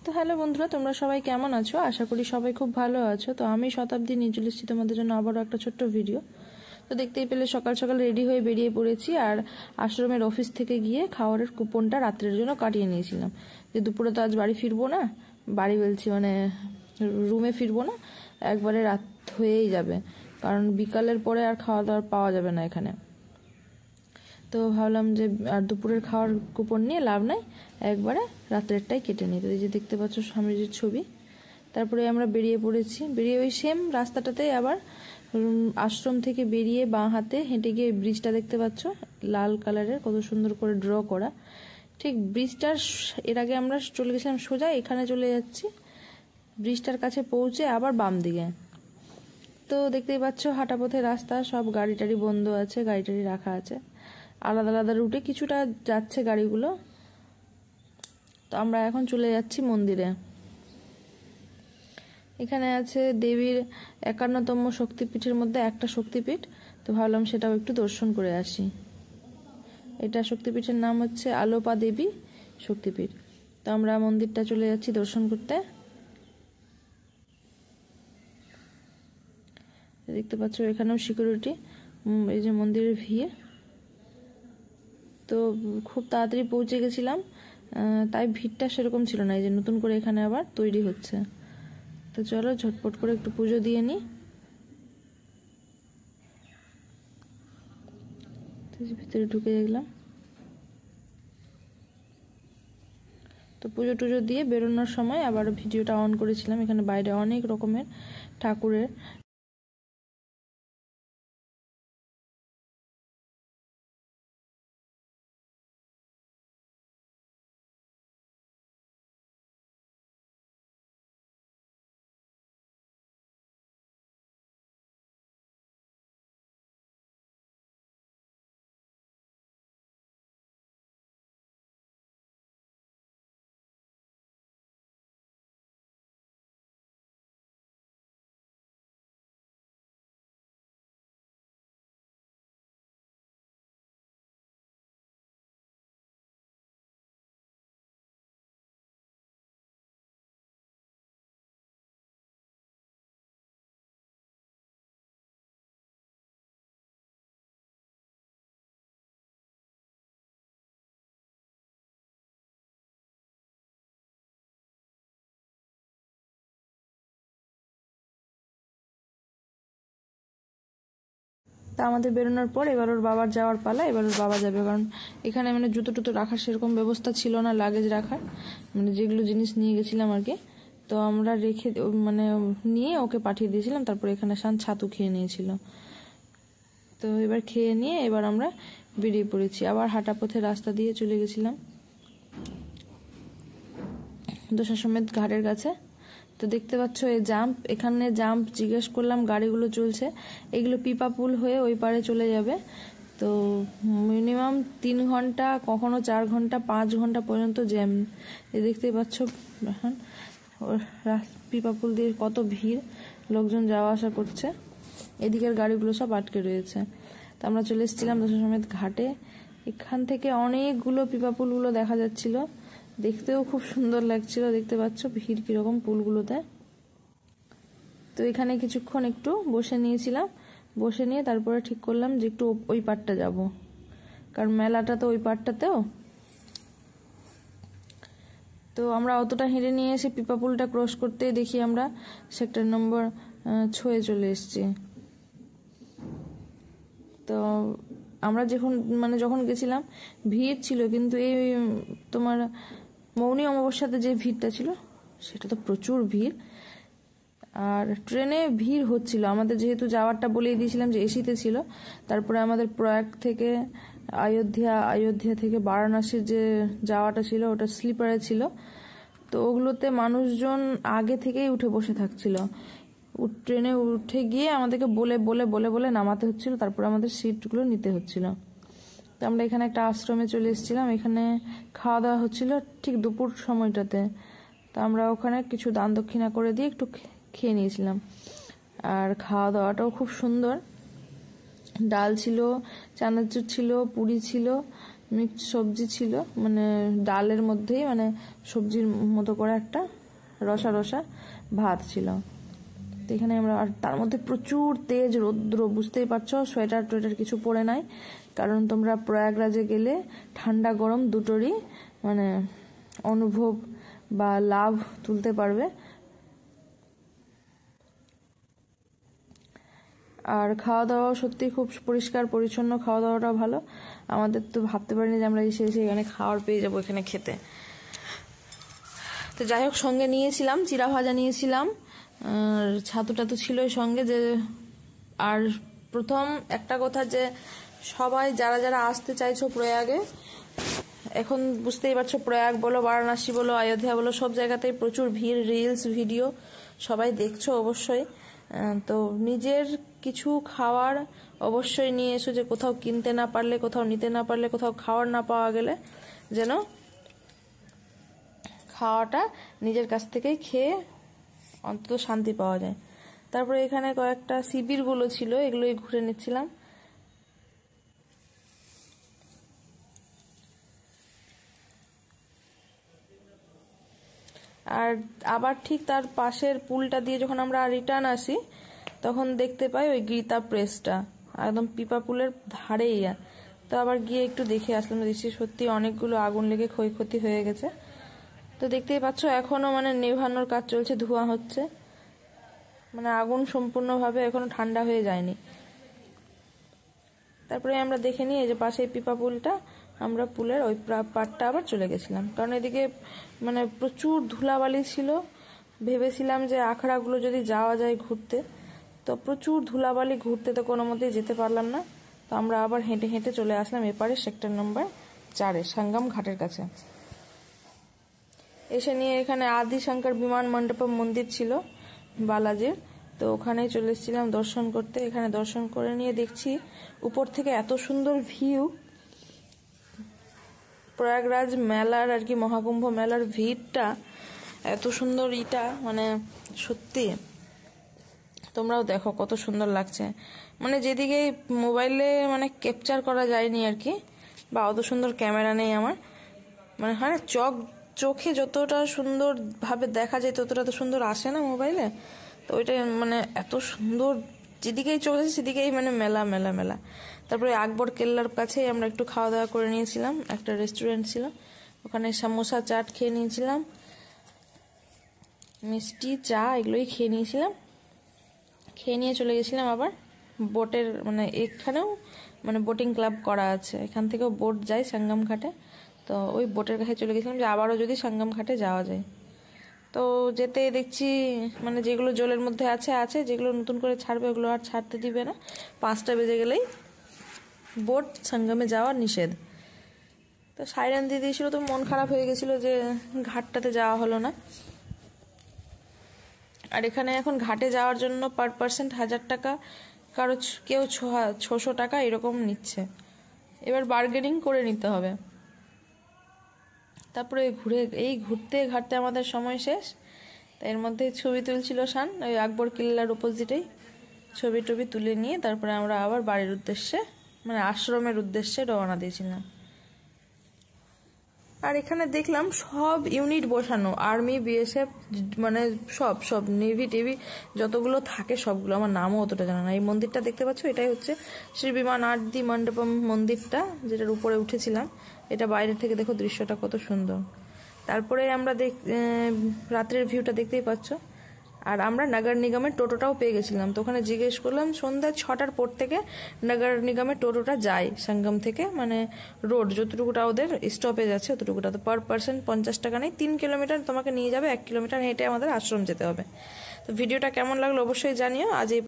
তো হ্যালো বন্ধুরা, তোমরা সবাই কেমন আছো? আশা করি সবাই খুব ভালো আছো। তো আমি শতাব্দী নিয়ে চলে এসেছি তোমাদের জন্য আবারও একটা ছোট্ট ভিডিও। তো দেখতেই পেলে সকাল সকাল রেডি হয়ে বেরিয়ে পড়েছি, আর আশ্রমের অফিস থেকে গিয়ে খাবারের কুপনটা রাত্রের জন্য কাটিয়ে নিয়েছিলাম। যে দুপুরে তো আজ বাড়ি ফিরবো না, বাড়ি বলছি মানে রুমে ফিরবো না, একবারে রাত হয়েই যাবে, কারণ বিকালের পরে আর খাওয়া দাওয়ার পাওয়া যাবে না এখানে। তো ভাবলাম যে আর দুপুরের খাওয়ার কুপন নিয়ে লাভ নাই, একবারে রাত্রেরটাই কেটে নিই। তো এই যে দেখতে পাচ্ছ স্বামীজির ছবি। তারপরে আমরা বেরিয়ে পড়েছি, বেরিয়ে ওই সেম রাস্তাটাতেই আবার আশ্রম থেকে বেরিয়ে বাঁ হাতে হেঁটে গিয়ে ব্রিজটা দেখতে পাচ্ছ, লাল কালারের, কত সুন্দর করে ড্র করা। ঠিক ব্রিজটার এর আগে আমরা চলে গেছিলাম সোজা, এখানে চলে যাচ্ছি ব্রিজটার কাছে পৌঁছে আবার বাম দিকে। তো দেখতেই পাচ্ছ হাঁটা পথে রাস্তা, সব গাড়ি টাড়ি বন্ধ আছে, গাড়ি টাড়ি রাখা আছে, আলাদা আলাদা রুটে কিছুটা যাচ্ছে গাড়িগুলো। তো আমরা এখন চলে যাচ্ছি মন্দিরে। এখানে আছে দেবীর 51তম শক্তিপীঠের মধ্যে একটা শক্তিপীঠ, তো ভাবলাম সেটাও একটু দর্শন করে আসি। এটা শক্তিপীঠের নাম হচ্ছে আলোপা দেবী শক্তিপীঠ। তো আমরা মন্দিরটা চলে যাচ্ছি দর্শন করতে। দেখতে পাচ্ছ এখানেও সিকিউরিটি, এই যে মন্দিরের ভিড়। তো খুব তাড়াতাড়ি পৌঁছে গেছিলাম, তাই ভিড়টা সেরকম ছিল না। এই যে নতুন করে এখানে আবার তৈরি হচ্ছে। তো চলো ঝটপট করে একটু পুজো দিয়ে নিই। ভিতরে ঢুকে গেলাম। তো পুজো টুজো দিয়ে বেরোনোর সময় আবার ভিডিওটা অন করেছিলাম। এখানে বাইরে অনেক রকমের ঠাকুরের তা আমাদের বেরোনোর পর এবার ওর বাবার যাওয়ার পালা। এবার ওর বাবা যাবে, কারণ এখানে মানে জুতো টুতো রাখার সেরকম ব্যবস্থা ছিল না, লাগেজ রাখার, মানে যেগুলো জিনিস নিয়ে গেছিলাম আর কি। তো আমরা রেখে মানে নিয়ে ওকে পাঠিয়ে দিয়েছিলাম। তারপর এখানে ছাতু খেয়ে নিয়েছিল। তো এবার খেয়ে নিয়ে এবার আমরা বেরিয়ে পড়েছি। আবার হাঁটা পথে রাস্তা দিয়ে চলে গেছিলাম দশাশ্বমেধ ঘাটের কাছে। তো দেখতে পাচ্ছ এই জাম্প, এখানে জাম্প জিজ্ঞেস করলাম, গাড়িগুলো চলছে, এগুলো পিপা পুল হয়ে ওই পারে চলে যাবে। তো মিনিমাম 3 ঘন্টা, কখনো 4 ঘন্টা, 5 ঘন্টা পর্যন্ত জ্যাম। দেখতেই পাচ্ছ এখন পিপা পুল দিয়ে কত ভিড়, লোকজন যাওয়া আসা করছে, এদিকের গাড়িগুলো সব আটকে রয়েছে। তো আমরা চলে এসেছিলাম দশাশ্বমেধ ঘাটে। এখান থেকে অনেকগুলো পিপা পুলগুলো দেখা যাচ্ছিল, দেখতেও খুব সুন্দর লাগছিল। দেখতে পাচ্ছ ভিড় কিরকম পুলগুলোতে। তো এখানে কিছুক্ষণ একটু বসে নিয়েছিলাম, বসে নিয়ে তারপরে ঠিক করলাম যে একটু ওই পারটা যাব, কারণ মেলাটা তো ওই পারটাতেও। তো আমরা অতটা হেঁটে নিয়ে এসে পিপা পুলটা ক্রস করতে দেখি আমরা সেক্টর নম্বর 6 চলে এসেছি। তো আমরা যখন গেছিলাম ভিড় ছিল, কিন্তু এই তোমার মৌনী অমাবস্যাতে যে ভিড়টা ছিল সেটা তো প্রচুর ভিড়। আর ট্রেনে ভিড় হচ্ছিল, আমাদের যেহেতু যাওয়ারটা বলেই দিয়েছিলাম যে এসিতে ছিল। তারপরে আমাদের প্রয়াগ থেকে অযোধ্যা থেকে বারাণসীর যে যাওয়াটা ছিল ওটা স্লিপারে ছিল। তো ওগুলোতে মানুষজন আগে থেকেই উঠে বসে থাকছিল, ট্রেনে উঠে গিয়ে আমাদেরকে বলে বলে বলে বলে নামাতে হচ্ছিল, তারপরে আমাদের সিটগুলো নিতে হচ্ছিল। তো আমরা এখানে একটা আশ্রমে চলে এসেছিলাম, এখানে খাওয়া দাওয়া হচ্ছিল ঠিক দুপুর সময়টাতে। তো আমরা ওখানে কিছু দান দক্ষিণা করে দিয়ে একটু খেয়ে নিয়েছিলাম। আর খাওয়া দাওয়াটাও খুব সুন্দর, ডাল ছিল, চানাচুর ছিল, পুরি ছিল, মিক্স সবজি ছিল, মানে ডালের মধ্যেই মানে সবজির মতো করে একটা রসা রসা ভাত ছিল। তো এখানে আমরা, আর তার মধ্যে প্রচুর তেজ রৌদ্র, বুঝতেই পারছো, সোয়েটার টোয়েটার কিছু পরে নাই, কারণ তোমরা প্রয়াগরাজে গেলে ঠান্ডা গরম দুটোরই মানে অনুভব বা লাভ তুলতে পারবে। আর খাওয়া দাওয়া সত্যি খুব পরিষ্কার পরিচ্ছন্ন, খাওয়া দাওয়াটা ভালো। আমাদের তো ভাবতে পারিনি যে আমরা এসে এখানে খাওয়ার পেয়ে যাবো এখানে খেতে। তো যাই হোক, সঙ্গে নিয়েছিলাম চিড়া ভাজা, নিয়েছিলাম আর ছাতু টাতু ছিল সঙ্গে। যে আর প্রথম একটা কথা, যে সবাই যারা যারা আসতে চাইছো প্রয়াগে, এখন বুঝতেই পারছো, প্রয়াগ বলো, বারাণসী বলো, অযোধ্যা বলো, সব জায়গাতেই প্রচুর ভিড়, রিলস ভিডিও সবাই দেখছো অবশ্যই। তো নিজের কিছু খাওয়ার অবশ্যই নিয়ে এসো, যে কোথাও কিনতে না পারলে, কোথাও নিতে না পারলে, কোথাও খাওয়ার না পাওয়া গেলে যেন খাওয়াটা নিজের কাছ থেকেই খেয়ে অন্তত শান্তি পাওয়া যায়। তারপরে এখানে কয়েকটা শিবিরগুলো ছিল, এগুলোই ঘুরে নিচ্ছিলাম। আর আবার ঠিক তার পাশের পুলটা দিয়ে যখন আমরা রিটার্ন আসি, তখন দেখতে পাই ওই গীতা প্রেসটা একদম পিপা পুলের ধারেই। তো আবার গিয়ে একটু দেখে আসলাম, দেখছি সত্যি অনেকগুলো আগুন লেগে ক্ষয়ক্ষতি হয়ে গেছে। তো দেখতেই পাচ্ছ এখনো মানে নেভানোর কাজ চলছে, ধোঁয়া হচ্ছে, মানে আগুন সম্পূর্ণভাবে এখনো ঠান্ডা হয়ে যায়নি। তারপরে আমরা দেখে নিই এই যে পাশে পিপা পুলটা, আমরা পুলের ওই পাড়টা আবার চলে গেছিলাম, কারণ এদিকে মানে প্রচুর ধুলাবালি ছিল। ভেবেছিলাম যে আখড়াগুলো যদি যাওয়া যায় ঘুরতে, তো প্রচুর ধুলাবালি, ঘুরতে তো কোনো মতেই যেতে পারলাম না। তো আমরা আবার হেঁটে হেঁটে চলে আসলাম এপারে সেক্টর নম্বর 4-এ সঙ্গম ঘাটের কাছে। এসে নিয়ে এখানে আদি শঙ্কর বিমান মণ্ডপম মন্দির ছিল বালাজির, তো ওখানেই চলে এসেছিলাম দর্শন করতে। এখানে দর্শন করে নিয়ে দেখছি উপর থেকে এত সুন্দর ভিউ, প্রয়াগরাজ মেলার আর কি, মহাকুম্ভ মেলার ভিড়টা এত সুন্দর, ইটা মানে সত্যি তোমরাও দেখো কত সুন্দর লাগছে। মানে যেদিকেই মোবাইলে মানে ক্যাপচার করা যায়নি আর কি, বা অত সুন্দর ক্যামেরা নেই আমার, মানে হয় না চোখে যতটা সুন্দর ভাবে দেখা যায় ততটা তো সুন্দর আসে না মোবাইলে। তো ওইটাই মানে এত সুন্দর, যেদিকেই চোখ আছে সেদিকেই মানে মেলা মেলা মেলা। তারপরে আকবর কেল্লার কাছেই আমরা একটু খাওয়া দাওয়া করে নিয়েছিলাম, একটা রেস্টুরেন্ট ছিল, ওখানে সামোসা চাট খেয়ে নিয়েছিলাম, মিষ্টি চা এগুলোই খেয়ে নিয়েছিলাম। খেয়ে নিয়ে চলে গেছিলাম আবার বোটের, মানে এখানেও মানে বোটিং ক্লাব করা আছে, এখান থেকেও বোট যায় সঙ্গম ঘাটে। তো ওই বোটের কাছে চলে গেছিলাম যে আবারও যদি সঙ্গম ঘাটে যাওয়া যায়। তো যেতে দেখছি মানে যেগুলো জলের মধ্যে আছে, যেগুলো নতুন করে ছাড়বে ওগুলো আর ছাড়তে দিবে না, 5টা বেজে গেলেই বোট সঙ্গমে যাওয়া নিষেধ। তো সাইরেন দিয়ে দিয়েছিল, তো মন খারাপ হয়ে গেছিল যে ঘাটটাতে যাওয়া হলো না। আর এখানে এখন ঘাটে যাওয়ার জন্য পার পার্সন 1000 টাকা, কারো কেউ 600 টাকা এরকম নিচ্ছে। এবার বার্গেনিং করে নিতে হবে। তারপরে ঘুরতে ঘাটতে আমাদের সময় শেষ। এর মধ্যে ছবি তুলছিল শান, ওই আকবর কিল্লার অপোজিটেই ছবি টবি তুলে নিয়ে তারপরে আমরা আবার বাড়ির উদ্দেশ্যে, মানে আশ্রমের উদ্দেশ্যে রওনা দিয়েছিলাম। আর এখানে দেখলাম সব ইউনিট বসানো, আর্মি, বিএসএফ, মানে সব নেভি টেভি যতগুলো থাকে সবগুলো, আমার নামও অতটা জানা না। এই মন্দিরটা দেখতে পাচ্ছ, এটাই হচ্ছে শ্রী বিমান আদি মণ্ডপম মন্দিরটা, যেটার উপরে উঠেছিলাম। এটা বাইরে থেকে দেখো দৃশ্যটা কত সুন্দর। তারপরে আমরা রাত্রের ভিউটা দেখতেই পাচ্ছ। আর আমরা নগর নিগমের টোটোটাও পেয়ে গেছিলাম, তো ওখানে জিজ্ঞেস করলাম, সন্ধ্যা 6টার পর থেকে নগর নিগমের টোটোটা যায় সঙ্গম থেকে, মানে রোড যতটুকুটা ওদের স্টপেজ আছে অতটুকুটা। তো পার পার্সন 50 টাকা নেই, 3 কিলোমিটার তোমাকে নিয়ে যাবে, 1 কিলোমিটার হেঁটে আমাদের আশ্রম যেতে হবে। তো ভিডিওটা কেমন লাগলো অবশ্যই জানিও। আজ এই